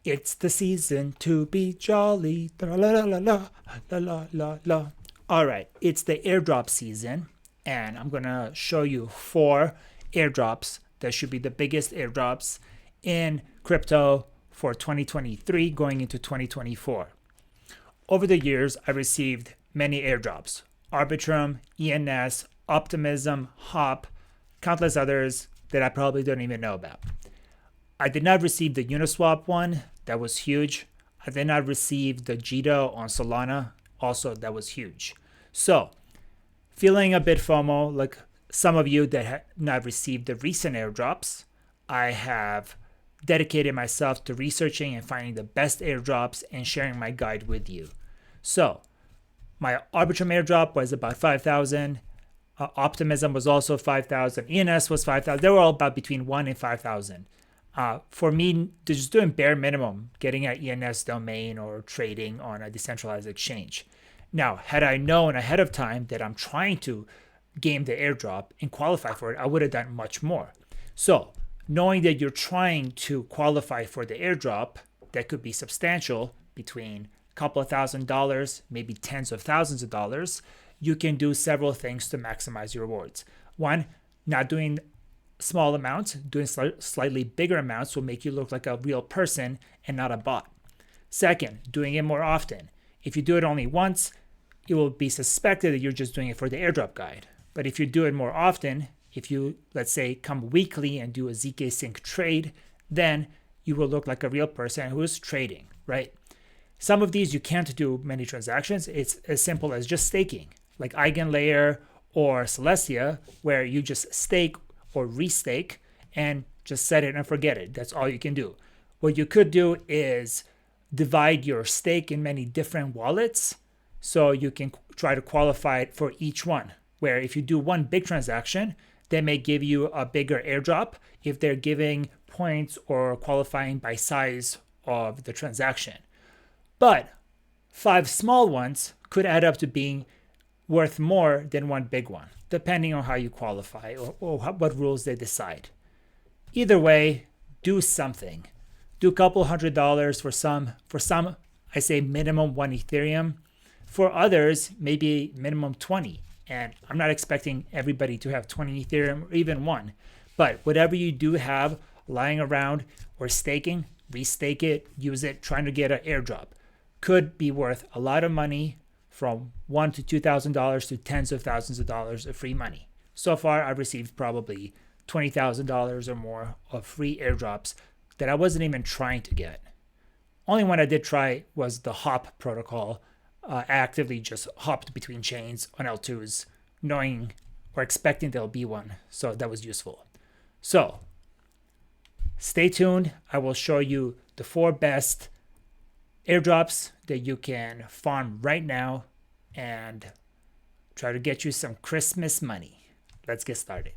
It's the season to be jolly. La la la la la la la la. All right, it's the airdrop season, and I'm gonna show you 4 airdrops that should be the biggest airdrops in crypto for 2023 going into 2024. Over the years, I received many airdrops: Arbitrum, ENS, Optimism, Hop, countless others that I probably don't even know about. I did not receive the Uniswap one. That was huge. I did not receive the Jito on Solana. Also, that was huge. So, feeling a bit FOMO, like some of you that have not received the recent airdrops, I have dedicated myself to researching and finding the best airdrops and sharing my guide with you. So, my Arbitrum airdrop was about 5,000. Optimism was also 5,000. ENS was 5,000. They were all about between 1 and 5,000. For me, just doing bare minimum, getting an ENS domain or trading on a decentralized exchange. Now, had I known ahead of time that I'm trying to game the airdrop and qualify for it, I would have done much more. So, knowing that you're trying to qualify for the airdrop, that could be substantial, between a couple of $1,000s, maybe tens of thousands of dollars, you can do several things to maximize your rewards. One, not doing small amounts, doing slightly bigger amounts will make you look like a real person and not a bot. Second, doing it more often. If you do it only once, it will be suspected that you're just doing it for the airdrop guide. But if you do it more often, if you, let's say, come weekly and do a ZK Sync trade, then you will look like a real person who is trading, right? Some of these you can't do many transactions. It's as simple as just staking, like EigenLayer or Celestia, where you just stake or restake and just set it and forget it. That's all you can do. What you could do is divide your stake in many different wallets so you can try to qualify it for each one. Where if you do one big transaction, they may give you a bigger airdrop if they're giving points or qualifying by size of the transaction. But 5 small ones could add up to being worth more than one big one, depending on how you qualify or what rules they decide. Either way, do something. Do a couple $100 for some. For some, I say minimum 1 Ethereum. For others, maybe minimum 20. And I'm not expecting everybody to have 20 Ethereum or even 1. But whatever you do have lying around or staking, restake it, use it, trying to get an airdrop. Could be worth a lot of money, from $1,000 to $2,000 to tens of thousands of dollars of free money. So far, I've received probably $20,000 or more of free airdrops that I wasn't even trying to get. Only one I did try was the Hop protocol. I actively just hopped between chains on L2s, knowing or expecting there'll be one. So that was useful. So stay tuned. I will show you the 4 best airdrops that you can farm right now and try to get you some Christmas money. Let's get started.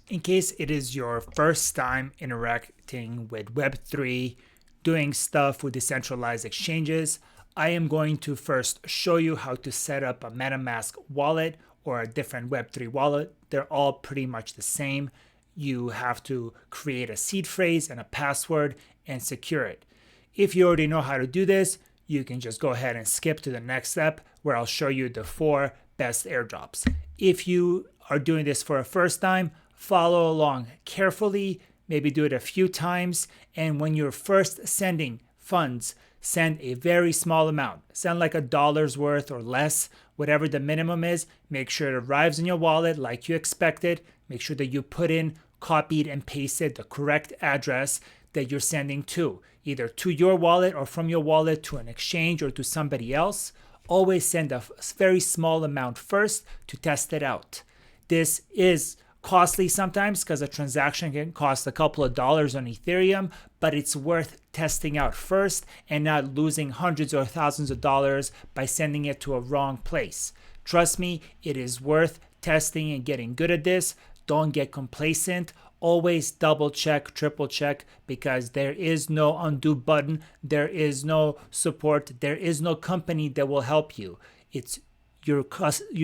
In case it is your first time interacting with Web3, doing stuff with decentralized exchanges, I am going to first show you how to set up a MetaMask wallet or a different Web3 wallet. They're all pretty much the same. You have to create a seed phrase and a password and secure it. If you already know how to do this, you can just go ahead and skip to the next step where I'll show you the 4 best airdrops. If you are doing this for a first time, follow along carefully, maybe do it a few times, and when you're first sending funds, send a very small amount. Send like $1 worth or less, whatever the minimum is. Make sure it arrives in your wallet like you expected. Make sure that you put in, copied, and pasted the correct address that you're sending to, either to your wallet or from your wallet to an exchange or to somebody else. Always send a very small amount first to test it out. This is costly sometimes because a transaction can cost a couple of dollars on Ethereum, but it's worth testing out first and not losing hundreds or thousands of dollars by sending it to a wrong place. Trust me, it is worth testing and getting good at this. Don't get complacent. Always double check, triple check, because there is no undo button. There is no support. There is no company that will help you. It's you're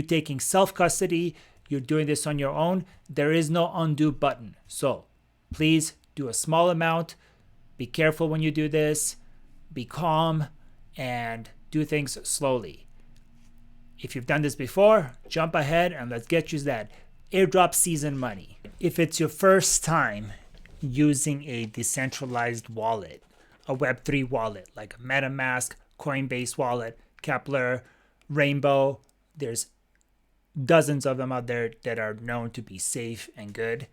taking self-custody. You're doing this on your own. There is no undo button. So please do a small amount. Be careful when you do this. Be calm and do things slowly. If you've done this before, jump ahead and let's get you that airdrop season money. If it's your first time using a decentralized wallet, a Web3 wallet like a MetaMask, Coinbase wallet, Kepler, Rainbow, there's dozens of them out there that are known to be safe and good.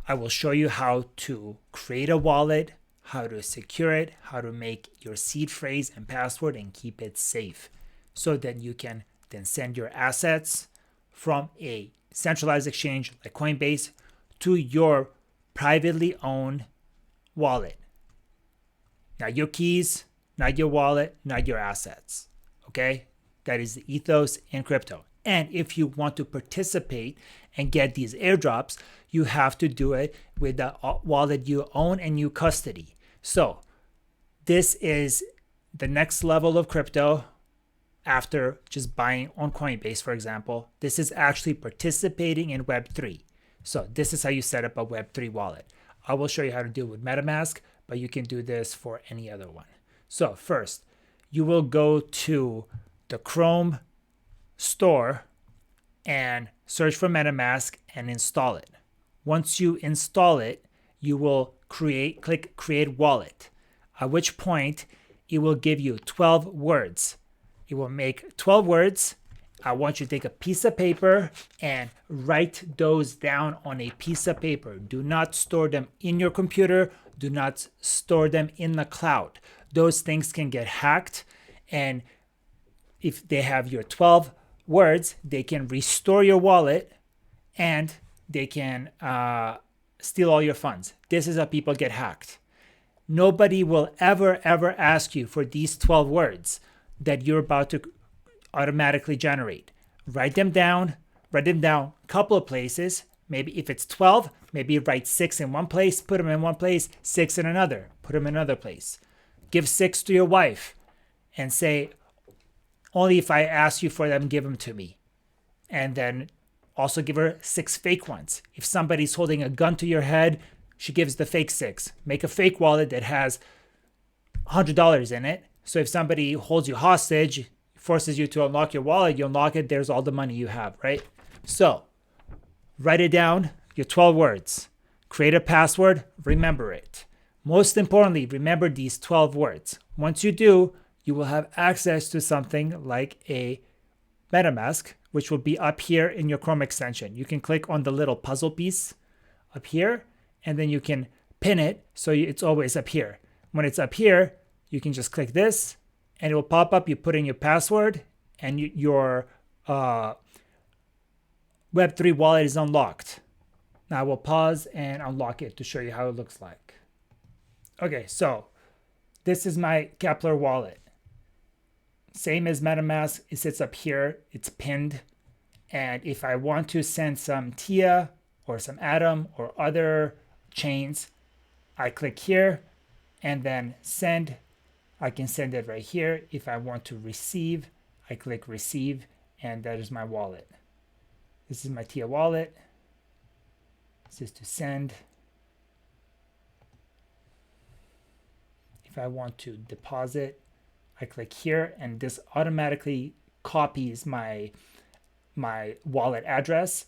I will show you how to create a wallet, how to secure it, how to make your seed phrase and password and keep it safe so that you can then send your assets from a centralized exchange like Coinbase to your privately owned wallet. Not your keys, not your wallet, not your assets. Okay? That is the ethos in crypto. And if you want to participate and get these airdrops, you have to do it with the wallet you own and you custody. So this is the next level of crypto after just buying on Coinbase, for example. This is actually participating in Web3. So this is how you set up a Web3 wallet. I will show you how to do it with MetaMask, but you can do this for any other one. So first, you will go to the Chrome store and search for MetaMask and install it. Once you install it, you will click Create Wallet, at which point it will give you 12 words. It will make 12 words. I want you to take a piece of paper and write those down on a piece of paper. Do not store them in your computer. Do not store them in the cloud. Those things can get hacked, and if they have your 12 words, they can restore your wallet and they can steal all your funds. This is how people get hacked. Nobody will ever ask you for these 12 words that you're about to automatically generate. Write them down a couple of places. Maybe if it's 12, maybe write 6 in one place, put them in one place, 6 in another, put them in another place. Give 6 to your wife and say, only if I ask you for them, give them to me. And then also give her 6 fake ones. If somebody's holding a gun to your head, she gives the fake 6. Make a fake wallet that has $100 in it. So if somebody holds you hostage, forces you to unlock your wallet, you unlock it, there's all the money you have, right? So write it down, your 12 words. Create a password, remember it. Most importantly, remember these 12 words. Once you do, you will have access to something like a MetaMask, which will be up here in your Chrome extension. You can click on the little puzzle piece up here, and then you can pin it so it's always up here. When it's up here, you can just click this, and it will pop up. You put in your password, and your Web3 wallet is unlocked. Now I will pause and unlock it to show you how it looks like. Okay, so this is my Kepler wallet. Same as MetaMask, it sits up here, it's pinned. And if I want to send some TIA or some Atom or other chains, I click here and then send. I can send it right here. If I want to receive, I click receive, and that is my wallet. This is my TIA wallet. This is to send. If I want to deposit, I click here, and this automatically copies my wallet address.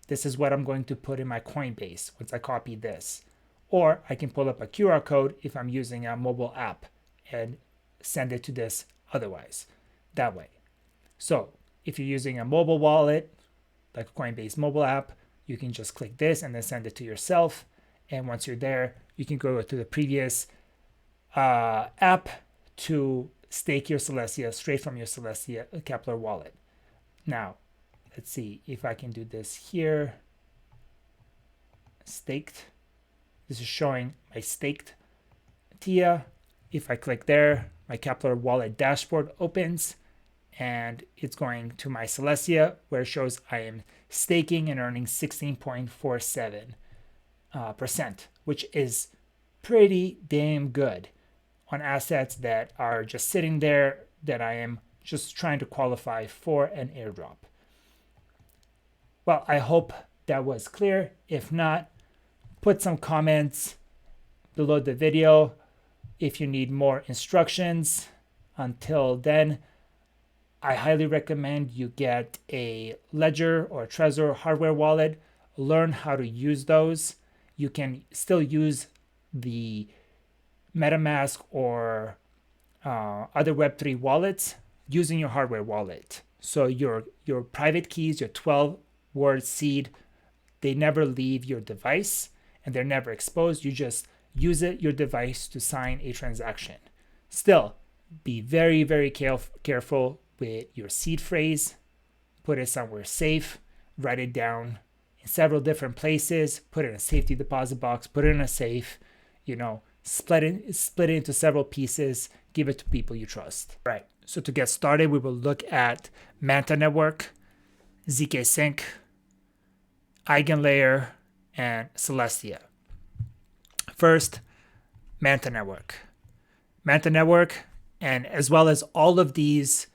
This is what I'm going to put in my Coinbase once I copy this. Or I can pull up a QR code if I'm using a mobile app and send it to this otherwise, that way. So if you're using a mobile wallet, like a Coinbase mobile app, you can just click this and then send it to yourself. And once you're there, you can go to the previous app to stake your Celestia straight from your Celestia Kepler wallet. Now, let's see if I can do this here. Staked. This is showing my staked TIA. If I click there, my Kepler wallet dashboard opens, and it's going to my Celestia, where it shows I am staking and earning 16.47%, which is pretty damn good on assets that are just sitting there that I am just trying to qualify for an airdrop. Well, I hope that was clear. If not, put some comments, below the video if you need more instructions. Until then, I highly recommend you get a Ledger or a Trezor hardware wallet. Learn how to use those. You can still use the MetaMask or other Web3 wallets using your hardware wallet. So your private keys, your 12-word seed, they never leave your device and they're never exposed. You just use your device to sign a transaction. Still, be very, very careful with your seed phrase. Put it somewhere safe. Write it down in several different places. Put it in a safety deposit box. Put it in a safe. Split it into several pieces. Give it to people you trust. Right. So to get started, we will look at Manta Network, ZK Sync, EigenLayer, and Celestia. First, Manta Network. Manta Network, and as well as all of these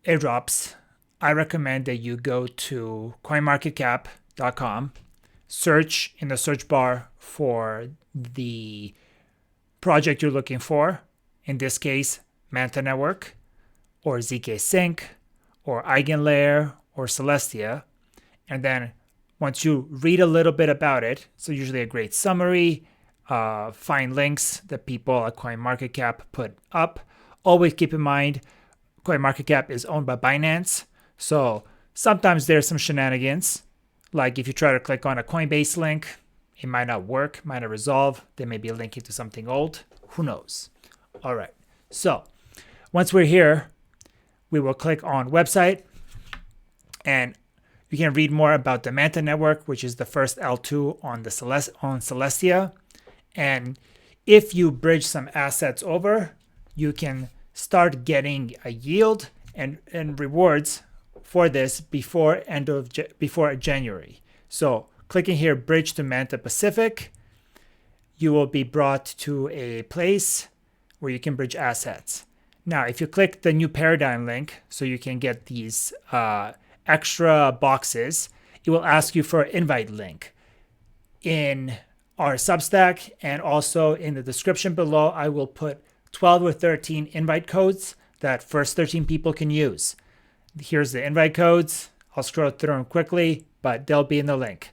airdrops, I recommend that you go to coinmarketcap.com, search in the search bar for the project you're looking for, in this case, Manta Network, or ZK Sync, or EigenLayer, or Celestia. And then once you read a little bit about it, so usually a great summary, find links that people at CoinMarketCap put up. Always keep in mind, CoinMarketCap is owned by Binance. So sometimes there's some shenanigans. Like if you try to click on a Coinbase link, it might not work, might not resolve. They may be linking to something old. Who knows? All right. So once we're here, we will click on website and you can read more about the Manta Network, which is the first L2 on Celestia. And if you bridge some assets over, you can start getting a yield and rewards for this before January. So clicking here, bridge to Manta Pacific, you will be brought to a place where you can bridge assets. Now, if you click the new paradigm link, so you can get these extra boxes, it will ask you for an invite link. In our Substack and also in the description below, I will put 12 or 13 invite codes that first 13 people can use. Here's the invite codes. I'll scroll through them quickly, but they'll be in the link.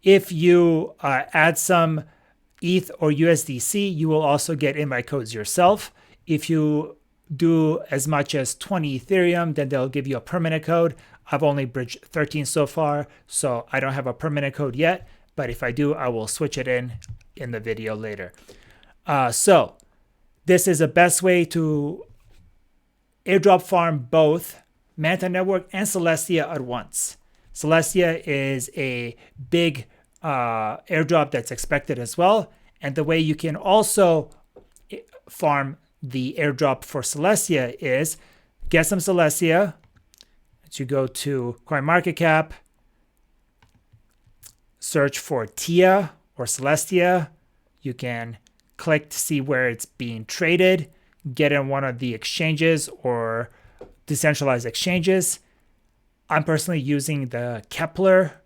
If you add some ETH or USDC, you will also get invite codes yourself. If you do as much as 20 Ethereum, then they'll give you a permanent code. I've only bridged 13 so far, so I don't have a permanent code yet. But if I do, I will switch it in the video later. So this is the best way to airdrop farm both Manta Network and Celestia at once. Celestia is a big airdrop that's expected as well. And the way you can also farm the airdrop for Celestia is get some Celestia. You go to CoinMarketCap, search for TIA or Celestia. You can click to see where it's being traded, get in one of the exchanges or decentralized exchanges. I'm personally using the Kepler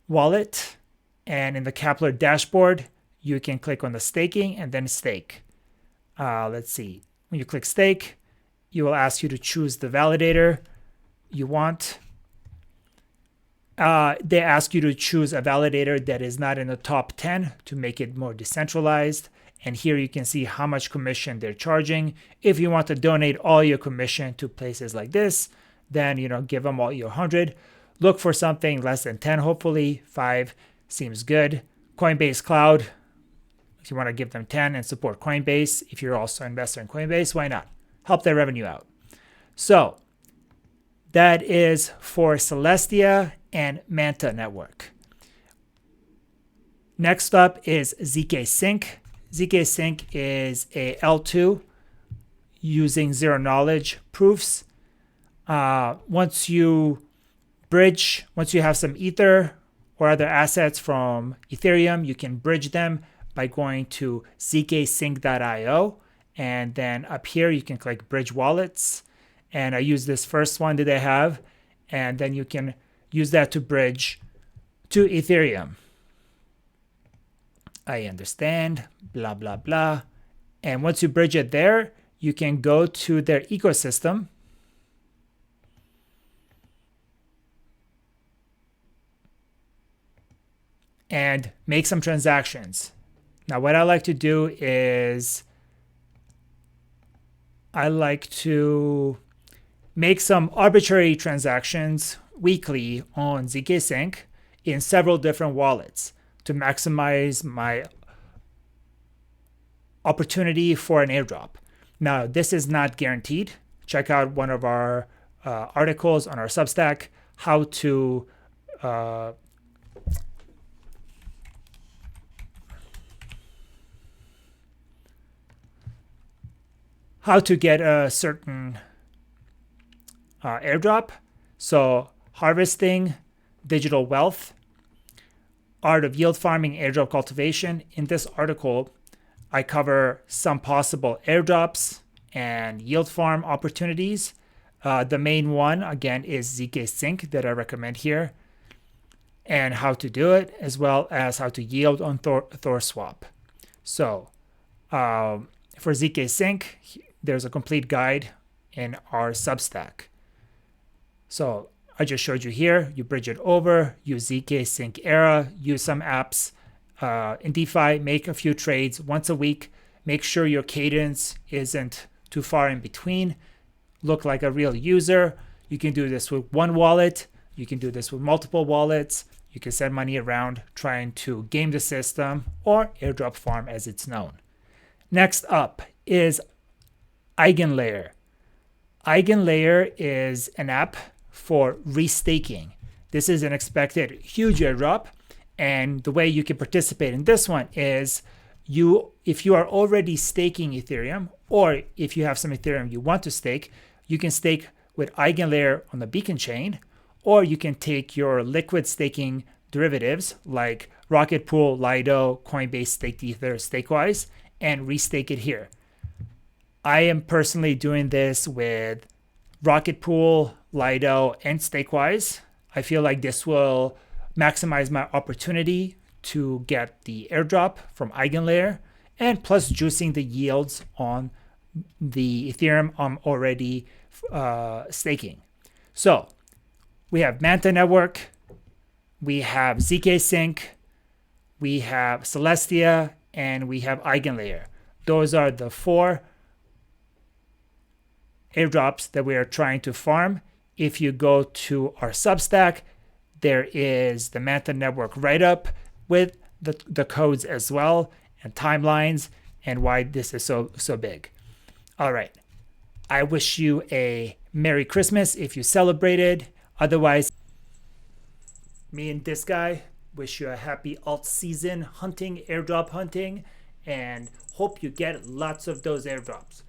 wallet, and in the Kepler dashboard, you can click on the staking and then stake. Let's see. When you click stake, you will ask you to choose the validator you want. They ask you to choose a validator that is not in the top 10 to make it more decentralized. And here you can see how much commission they're charging. If you want to donate all your commission to places like this, then give them all your 100. Look for something less than 10, hopefully. 5 seems good. Coinbase Cloud, if you want to give them 10 and support Coinbase, if you're also an investor in Coinbase, why not? Help their revenue out. So that is for Celestia and Manta Network. Next up is ZK Sync. ZK Sync is a L2 using zero knowledge proofs. Once you have some Ether or other assets from Ethereum, you can bridge them by going to zksync.io. And then up here, you can click Bridge Wallets. And I use this first one that they have. And then you can use that to bridge to Ethereum. I understand, blah, blah, blah. And once you bridge it there, you can go to their ecosystem and make some transactions. Now, what I like to do is I like to make some arbitrary transactions weekly on zkSync in several different wallets to maximize my opportunity for an airdrop. Now, this is not guaranteed. Check out one of our articles on our Substack, how to get a certain airdrop. So harvesting, digital wealth, art of yield farming, airdrop cultivation. In this article, I cover some possible airdrops and yield farm opportunities. The main one, again, is zkSync that I recommend here, and how to do it, as well as how to yield on ThorSwap. So for zkSync, there's a complete guide in our Substack. So I just showed you here. You bridge it over, use zkSync Era, use some apps in DeFi, make a few trades once a week. Make sure your cadence isn't too far in between. Look like a real user. You can do this with one wallet. You can do this with multiple wallets. You can send money around trying to game the system, or airdrop farm as it's known. Next up is EigenLayer. EigenLayer is an app for restaking. This is an expected huge airdrop, and the way you can participate in this one is if you are already staking Ethereum, or if you have some Ethereum you want to stake, you can stake with EigenLayer on the Beacon chain, or you can take your liquid staking derivatives like Rocket Pool, Lido, Coinbase Staked Ether, Stakewise, and restake it here. I am personally doing this with Rocket Pool, Lido, and Stakewise. I feel like this will maximize my opportunity to get the airdrop from EigenLayer, and plus juicing the yields on the Ethereum I'm already staking. So we have Manta Network, we have zkSync, we have Celestia, and we have EigenLayer. Those are the 4 airdrops that we are trying to farm. If you go to our Substack, there is the Manta Network write-up with the codes as well, and timelines, and why this is so big. All right. I wish you a Merry Christmas if you celebrated. Otherwise, me and this guy wish you a happy alt season hunting, airdrop hunting, and hope you get lots of those airdrops.